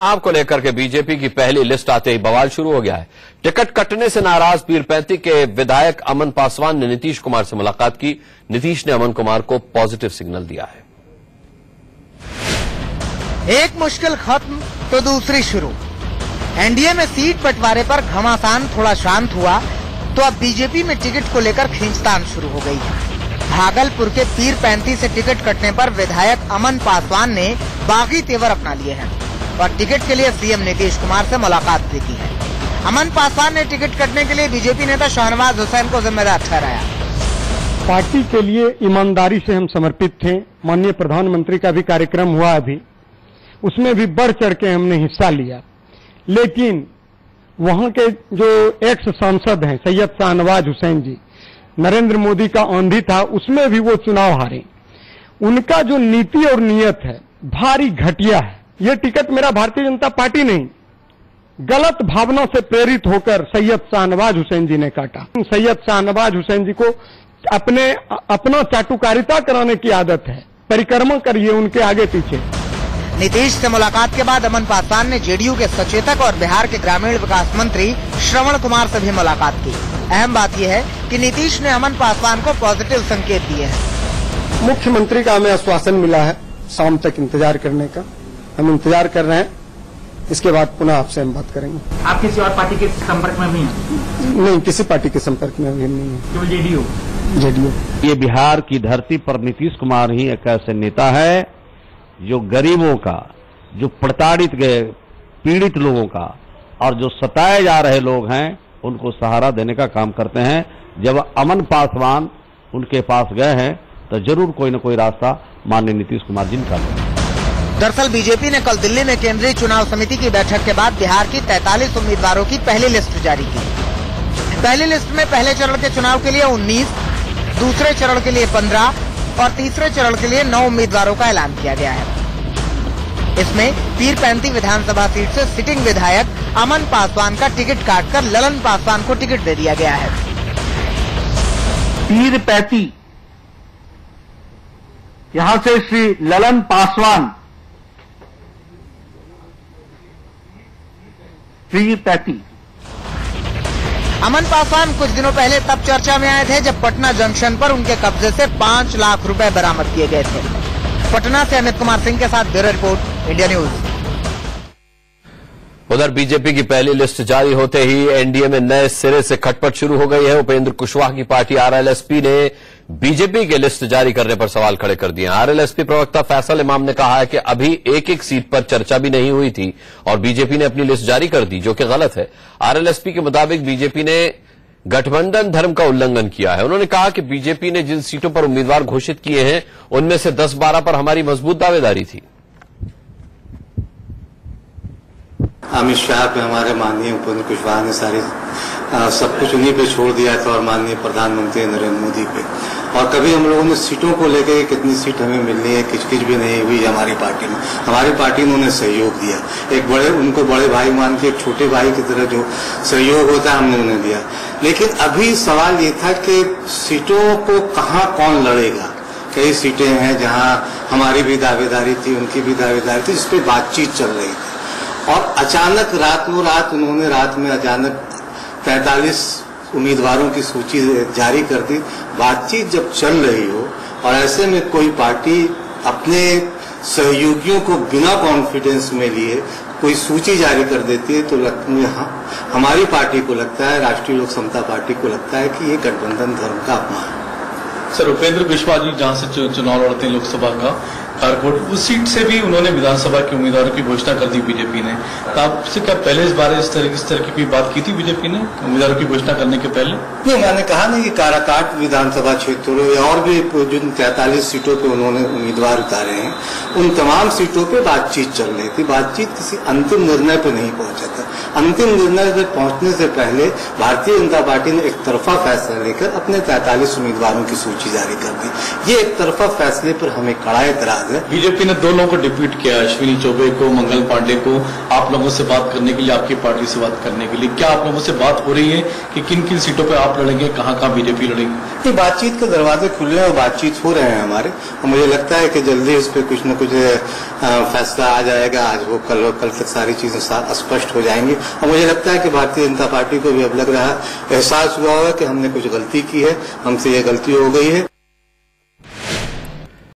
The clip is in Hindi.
चुनाव को लेकर के बीजेपी की पहली लिस्ट आते ही बवाल शुरू हो गया है। टिकट कटने से नाराज पीरपैंती के विधायक अमन पासवान ने नीतीश कुमार से मुलाकात की। नीतीश ने अमन कुमार को पॉजिटिव सिग्नल दिया है। एक मुश्किल खत्म तो दूसरी शुरू। एनडीए में सीट बंटवारे पर घमासान थोड़ा शांत हुआ तो अब बीजेपी में टिकट को लेकर खींचतान शुरू हो गई है। भागलपुर के पीरपैंती से टिकट कटने पर विधायक अमन पासवान ने बागी तेवर अपना लिए हैं और टिकट के लिए सीएम नीतीश कुमार से मुलाकात भी की है। अमन पासवान ने टिकट कटने के लिए बीजेपी नेता शाहनवाज हुसैन को जिम्मेदार ठहराया। पार्टी के लिए ईमानदारी से हम समर्पित थे। माननीय प्रधानमंत्री का भी कार्यक्रम हुआ अभी, उसमें भी बढ़ चढ़ के हमने हिस्सा लिया, लेकिन वहां के जो एक्स सांसद हैं सैयद शाहनवाज हुसैन जी, नरेंद्र मोदी का आंधी था, उसमें भी वो चुनाव हारे। उनका जो नीति और नियत है भारी घटिया है। ये टिकट मेरा भारतीय जनता पार्टी नहीं, गलत भावना से प्रेरित होकर सैयद शाहनवाज हुसैन जी ने काटा। सैयद शाहनवाज हुसैन जी को अपना चाटुकारिता कराने की आदत है, परिक्रमा करिए उनके आगे पीछे। नीतीश से मुलाकात के बाद अमन पासवान ने जेडीयू के सचेतक और बिहार के ग्रामीण विकास मंत्री श्रवण कुमार से भी मुलाकात की। अहम बात यह है कि नीतीश ने अमन पासवान को पॉजिटिव संकेत दिए हैं। मुख्यमंत्री का हमें आश्वासन मिला है शाम तक इंतजार करने का। हम इंतजार कर रहे हैं, इसके बाद पुनः आपसे हम बात करेंगे। आप किसी और पार्टी के संपर्क में भी हैं? नहीं, किसी पार्टी के संपर्क में भी नहीं है, केवल जेडीयू। ये बिहार की धरती पर नीतीश कुमार ही एक ऐसे नेता है जो गरीबों का, जो प्रताड़ित गए पीड़ित लोगों का और जो सताए जा रहे लोग हैं उनको सहारा देने का काम करते हैं। जब अमन पासवान उनके पास गए हैं तो जरूर कोई न कोई रास्ता माननीय नीतीश कुमार जी निकालेंगे। दरअसल बीजेपी ने कल दिल्ली में केंद्रीय चुनाव समिति की बैठक के बाद बिहार की 43 उम्मीदवारों की पहली लिस्ट जारी की। पहली लिस्ट में पहले चरण के चुनाव के लिए 19, दूसरे चरण के लिए 15 और तीसरे चरण के लिए 9 उम्मीदवारों का ऐलान किया गया है। इसमें पीरपैंती विधानसभा सीट से सिटिंग विधायक अमन पासवान का टिकट काटकर ललन पासवान को टिकट दे दिया गया है। पीरपैंती, यहां से श्री ललन पासवान पीरपैंती। अमन पासवान कुछ दिनों पहले तब चर्चा में आए थे जब पटना जंक्शन पर उनके कब्जे से 5 लाख रुपए बरामद किए गए थे। पटना से अमित कुमार सिंह के साथ ब्यूरो रिपोर्ट, इंडिया न्यूज। उधर बीजेपी की पहली लिस्ट जारी होते ही एनडीए में नए सिरे से खटपट शुरू हो गई है। उपेंद्र कुशवाहा की पार्टी आरएलएसपी ने बीजेपी की लिस्ट जारी करने पर सवाल खड़े कर दिए। आरएलएसपी प्रवक्ता फैसल इमाम ने कहा है कि अभी एक सीट पर चर्चा भी नहीं हुई थी और बीजेपी ने अपनी लिस्ट जारी कर दी, जो कि गलत है। आरएलएसपी के मुताबिक बीजेपी ने गठबंधन धर्म का उल्लंघन किया है। उन्होंने कहा कि बीजेपी ने जिन सीटों पर उम्मीदवार घोषित किए हैं उनमें से 10-12 पर हमारी मजबूत दावेदारी थी। अमित शाह पे हमारे माननीय उपेंद्र कुशवाहा ने सब कुछ उन्हीं पे छोड़ दिया था और माननीय प्रधानमंत्री नरेंद्र मोदी पे। और कभी हम लोगों ने सीटों को लेकर कितनी सीट हमें मिलनी है किचकिच भी नहीं हुई हमारी पार्टी में। हमारी पार्टी ने उन्हें सहयोग दिया, एक उनको बड़े भाई मान के एक छोटे भाई की तरह जो सहयोग होता है हमने उन्हें दिया। लेकिन अभी सवाल ये था कि सीटों को कहाँ कौन लड़ेगा। कई सीटें हैं जहाँ हमारी भी दावेदारी थी, उनकी भी दावेदारी थी, जिस पे बातचीत चल रही थी और अचानक रातों रात उन्होंने रात में अचानक 43 उम्मीदवारों की सूची जारी कर दी। बातचीत जब चल रही हो और ऐसे में कोई पार्टी अपने सहयोगियों को बिना कॉन्फिडेंस में लिए कोई सूची जारी कर देती है तो हमारी पार्टी को लगता है, राष्ट्रीय लोक समता पार्टी को लगता है कि ये गठबंधन धर्म का अपमान है। सर, उपेंद्र कुशवाहा जी जहां से चुनाव लड़ते हैं लोकसभा का कारकोट, उस सीट से भी उन्होंने विधानसभा के उम्मीदवारों की घोषणा कर दी बीजेपी ने। तो आपसे क्या पहले इस बारे इस तरह की कोई बात की थी बीजेपी ने उम्मीदवारों की घोषणा करने के पहले? नहीं, मैंने कहा ना कि काराकाट विधानसभा क्षेत्रों या और भी जिन 43 सीटों पे उन्होंने उम्मीदवार उतारे हैं उन तमाम सीटों पे बातचीत चल रही थी। बातचीत किसी अंतिम निर्णय पे नहीं पहुंचा था। अंतिम निर्णय पे पहुंचने से पहले भारतीय जनता पार्टी ने एक तरफा फैसला लेकर अपने 43 उम्मीदवारों की सूची जारी कर दी। ये एक तरफा फैसले पर हमें कड़ा एतराज धन्यवाद है। बीजेपी ने 2 लोगों को डिप्यूट किया, अश्विनी चौबे को, मंगल पांडे को, आप लोगों से बात करने के लिए, आपकी पार्टी से बात करने के लिए। क्या आप लोगों से बात हो रही है कि किन किन सीटों पर आप लड़ेंगे, कहाँ बीजेपी लड़ेगी? बातचीत के दरवाजे खुले हैं और बातचीत हो रहे हैं हमारे, और मुझे लगता है कि जल्दी इस पर कुछ न कुछ फैसला आ जाएगा। आज वो कल तक सारी चीजें स्पष्ट हो जाएंगी, और मुझे लगता है कि भारतीय जनता पार्टी को भी अब लग रहा है, एहसास हुआ होगा कि हमने कुछ गलती की है, हमसे ये गलती हो गई है।